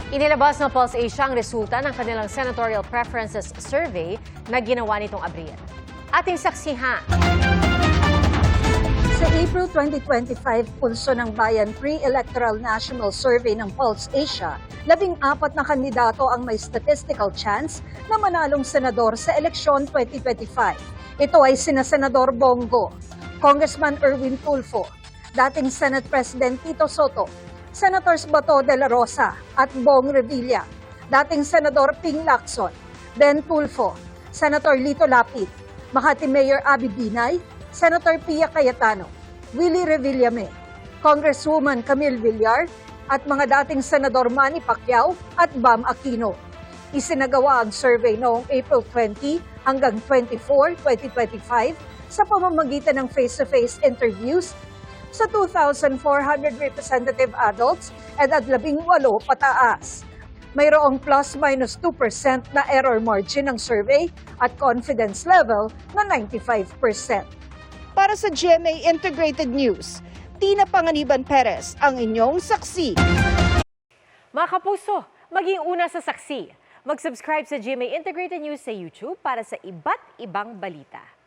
Inilabas ng Pulse Asia ang resulta ng kanilang Senatorial Preferences Survey na ginawa nitong Abril. Ating saksihan. Sa April 2025 Pulso ng Bayan Pre-Electoral National Survey ng Pulse Asia, 14 na kandidato ang may statistical chance na manalong senador sa eleksyon 2025. Ito ay sina Senador Bongo, Congressman Erwin Tulfo, dating Senate President Tito Soto, Senators Bato de la Rosa at Bong Revilla, dating Senador Ping Lacson, Ben Tulfo, Senator Lito Lapid, Makati Mayor Abby Binay, Senator Pia Cayetano, Willie Revillame, Congresswoman Camille Villar, at mga dating Senador Manny Pacquiao at Bam Aquino. Isinagawa ang survey noong April 20 hanggang 24, 2025 sa pamamagitan ng face-to-face interviews sa 2,400 representative adults at 18 pataas. Mayroong plus-minus 2% na error margin ng survey at confidence level na 95%. Para sa GMA Integrated News, Tina Panganiban Perez ang inyong saksi. Mga kapuso, maging una sa saksi. Mag-subscribe sa GMA Integrated News sa YouTube para sa iba't ibang balita.